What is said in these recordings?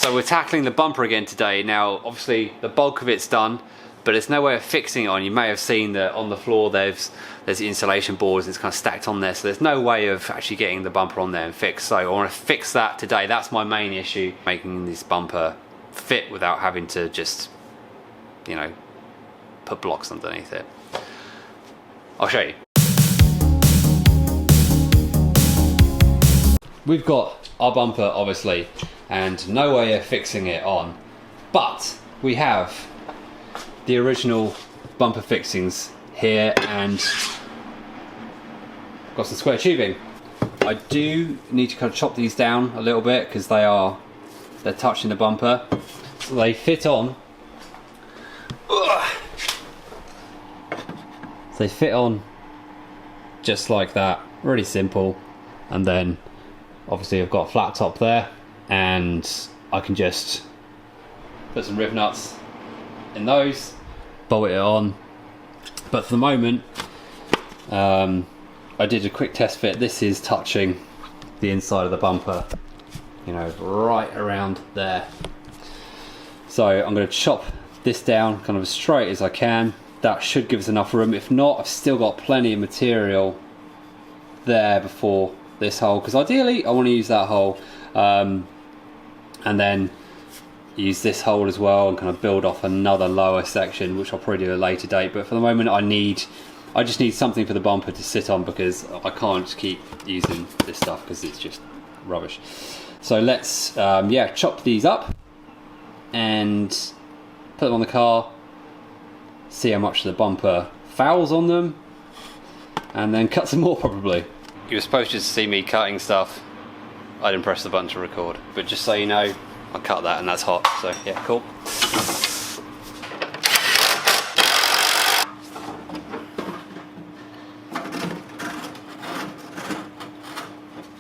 So we're tackling the bumper again today. Now obviously the bulk of it's done, but there's no way of fixing it on. You may have seen that on the floor there's the insulation boards, it's kind of stacked on there, so there's no way of actually getting the bumper on there and fixed. So I want to fix that today. That's my main issue, making this bumper fit without having to just, you know, put blocks underneath it. I'll show you. We've got our bumper obviously and no way of fixing it on, but we have the original bumper fixings here and got some square tubing. I do need to kind of chop these down a little bit because they're touching the bumper, so they fit on. They fit on just like that, really simple. And then obviously I've got a flat top there and I can just put some rib nuts in those, bolt it on. But for the moment I did a quick test fit. This is touching the inside of the bumper, you know, right around there. So I'm going to chop this down kind of as straight as I can. That should give us enough room. If not, I've still got plenty of material there before this hole, because ideally I want to use that hole and then use this hole as well and kind of build off another lower section, which I'll probably do at a later date. But for the moment I just need something for the bumper to sit on, because I can't keep using this stuff because it's just rubbish. So let's yeah, chop these up and put them on the car, see how much the bumper fouls on them, and then cut some more probably. You were supposed to see me cutting stuff. I didn't press the button to record, but just so you know, I cut that and that's hot, so yeah, cool.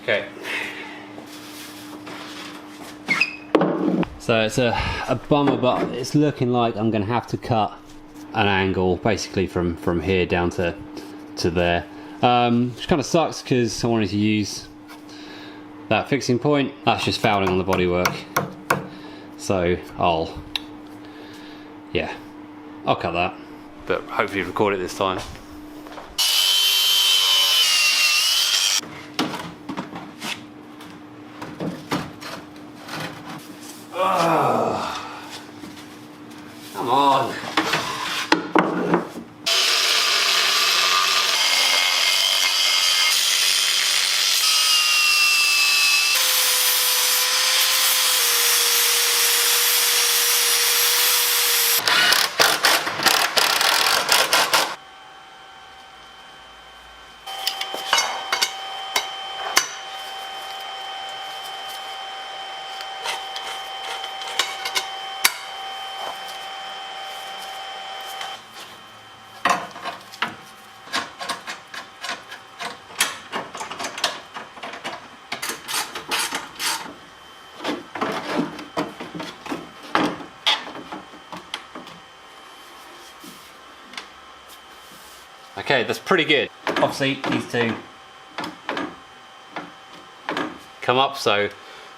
Okay. So it's a bummer, but it's looking like I'm gonna have to cut an angle basically from here down to there. Which kind of sucks because I wanted to use that fixing point. That's just fouling on the bodywork. So I'll cut that, but hopefully record it this time. Come on. Okay, that's pretty good. Obviously, these two come up, so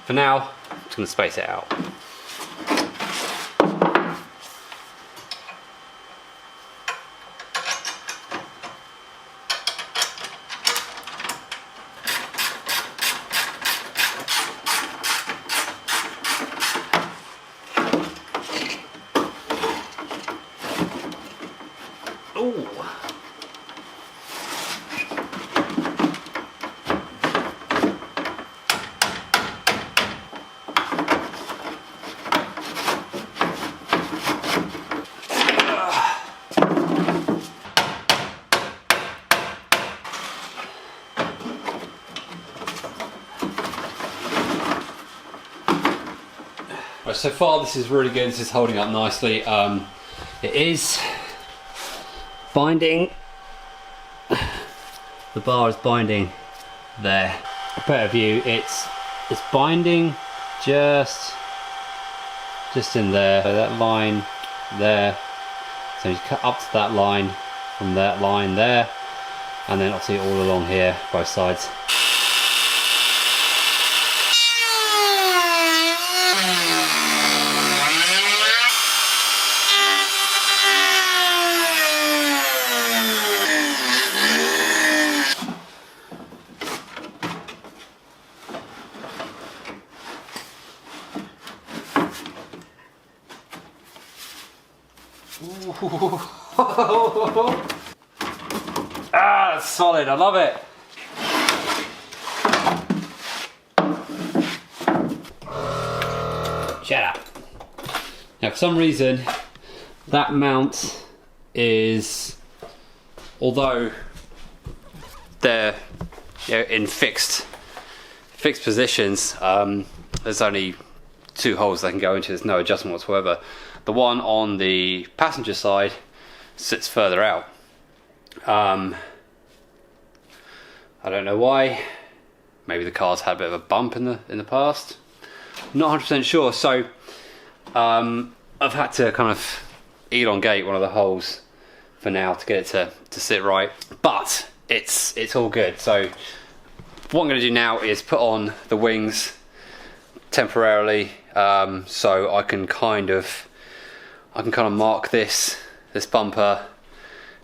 for now, I'm just going to space it out. Ooh. Right, so far this is really good. This is holding up nicely. It is binding. The bar is binding there. A better view, it's binding just in there. So that line there. So you cut up to that line from that line there, and then obviously all along here, both sides. Ah, that's solid, I love it. Shut up. Now for some reason, that mount is, although they're in fixed positions, there's only 2 holes they can go into, there's no adjustment whatsoever. The one on the passenger side sits further out. I don't know why. Maybe the car's had a bit of a bump in the past. Not 100% sure. So I've had to kind of elongate one of the holes for now to get it to sit right. But it's all good. So what I'm going to do now is put on the wings temporarily, so I can kind of mark this bumper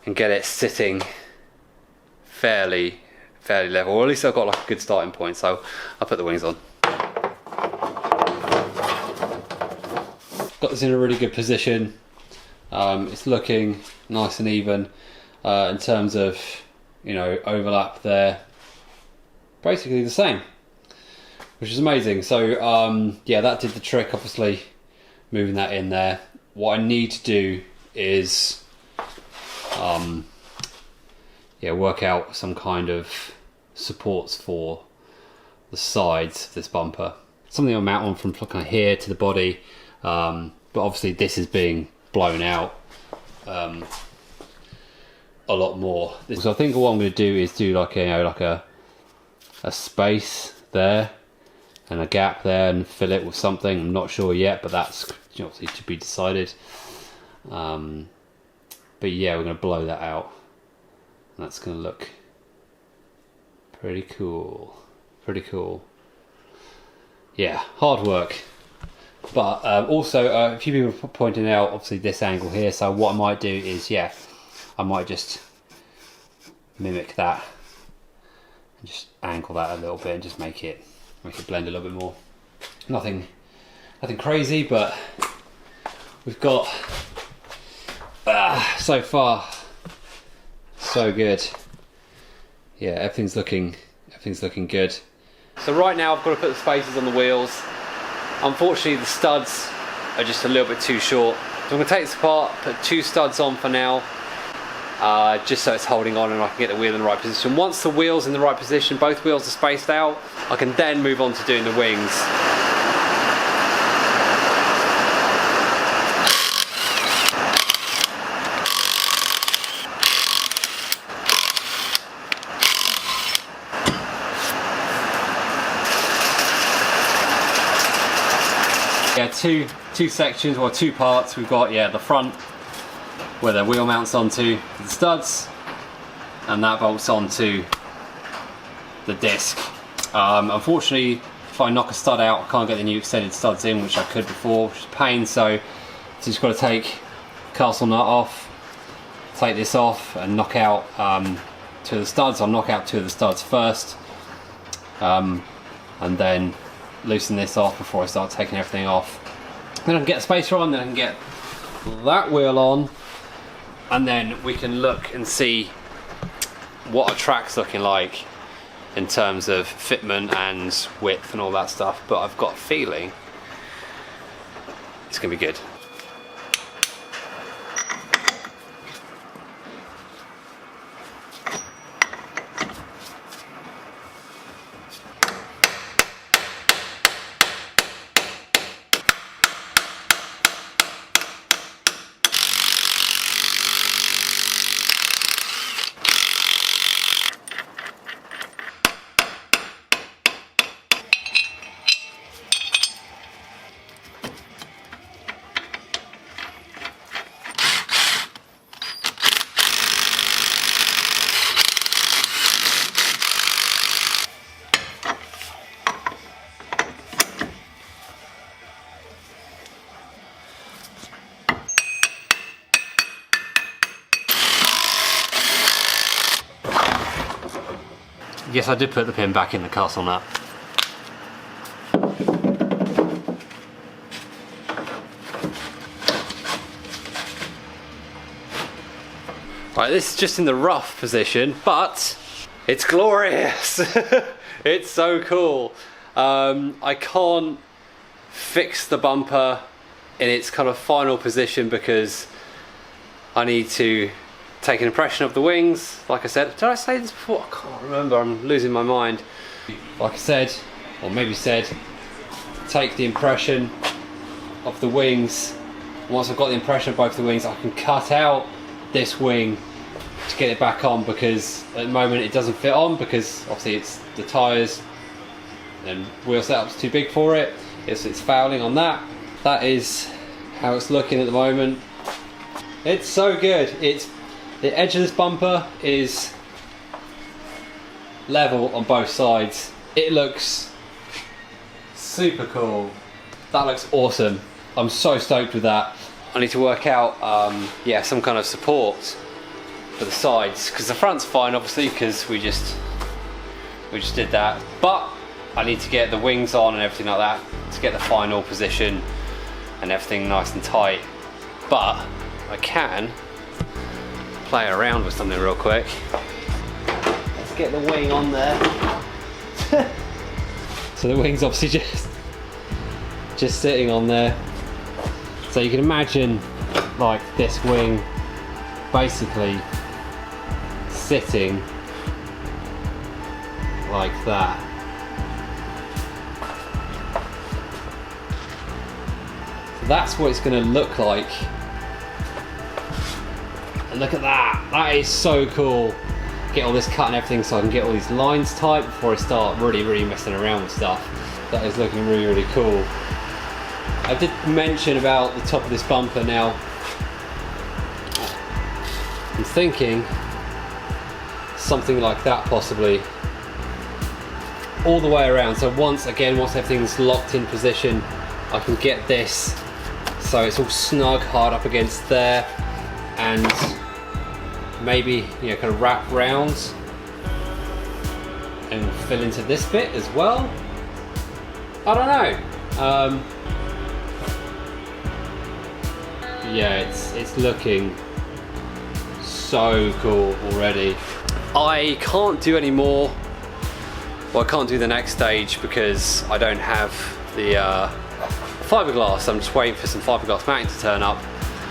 and get it sitting fairly level, or at least I've got like a good starting point. So I'll put the wings on. Got this in a really good position. It's looking nice and even in terms of, you know, overlap there. Basically the same, which is amazing. So yeah, that did the trick, obviously moving that in there. What I need to do is yeah, work out some kind of supports for the sides of this bumper. Something I'll mount on from kind of here to the body, but obviously this is being blown out a lot more. So I think what I'm going to do is do like a space there and a gap there and fill it with something. I'm not sure yet, but that's obviously to be decided. But yeah, we're going to blow that out. And that's going to look pretty cool. Pretty cool. Yeah, hard work. But also a few people are pointing out obviously this angle here. So what I might do is, yeah, I might just mimic that and just angle that a little bit and just make it blend a little bit more. Nothing crazy, but we've got so far so good. Yeah, everything's looking good. So right now I've got to put the spacers on the wheels. Unfortunately the studs are just a little bit too short. So I'm going to take this apart, put 2 studs on for now, just so it's holding on and I can get the wheel in the right position. Once the wheel's in the right position, both wheels are spaced out, I can then move on to doing the wings. Yeah, two sections, or 2 parts. We've got, yeah, the front where the wheel mounts onto the studs, and that bolts onto the disc. Unfortunately, if I knock a stud out, I can't get the new extended studs in, which I could before, which is a pain. So just got to take the castle nut off, take this off, and knock out 2 of the studs. I'll knock out 2 of the studs first, and then loosen this off before I start taking everything off. Then I can get a spacer on, then I can get that wheel on, and then we can look and see what a track's looking like in terms of fitment and width and all that stuff. But I've got a feeling it's gonna be good. Yes, I did put the pin back in the castle nut. Right, this is just in the rough position, but it's glorious. It's so cool. I can't fix the bumper in its kind of final position because I need to take an impression of the wings. Like I said, did I say this before? I can't remember, I'm losing my mind. Like I said, or maybe said, take the impression of the wings. Once I've got the impression of both the wings, I can cut out this wing to get it back on, because at the moment it doesn't fit on because obviously it's the tyres and wheel setup's too big for it. It's fouling on that. That is how it's looking at the moment. It's so good. The edge of this bumper is level on both sides. It looks super cool. That looks awesome. I'm so stoked with that. I need to work out yeah, some kind of support for the sides, because the front's fine obviously because we just did that, but I need to get the wings on and everything like that to get the final position and everything nice and tight. But I can play around with something real quick. Let's get the wing on there. So the wing's obviously just sitting on there. So you can imagine like this wing basically sitting like that. So that's what it's going to look like. And look at that, that is so cool. Get all this cut and everything so I can get all these lines tight before I start really messing around with stuff. That is looking really cool. I did mention about the top of this bumper now. I'm thinking something like that possibly. All the way around, so once everything's locked in position, I can get this so it's all snug, hard up against there, and maybe, you know, kind of wrap round and fill into this bit as well. I don't know. Yeah, it's looking so cool already. I can't do any more. Well, I can't do the next stage because I don't have the fiberglass. I'm just waiting for some fiberglass matting to turn up.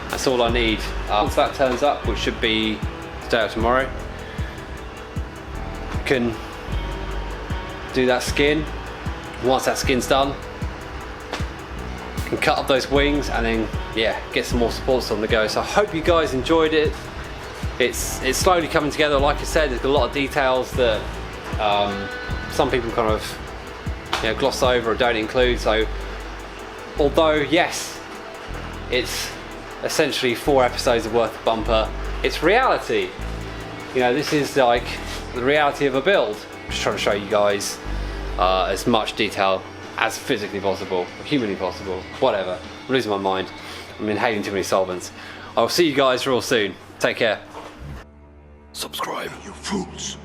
That's all I need. Once that turns up, which should be today or tomorrow, I can do that skin. Once that skin's done, I can cut up those wings and then, yeah, get some more supports on the go. So I hope you guys enjoyed it. It's slowly coming together. Like I said, there's a lot of details that some people kind of, you know, gloss over or don't include. So although yes, it's essentially 4 episodes of worth of bumper, it's reality. You know, this is like the reality of a build. I'm just trying to show you guys as much detail as physically possible, humanly possible, whatever. I'm losing my mind. I'm inhaling too many solvents. I'll see you guys real soon. Take care. Subscribe, you fools.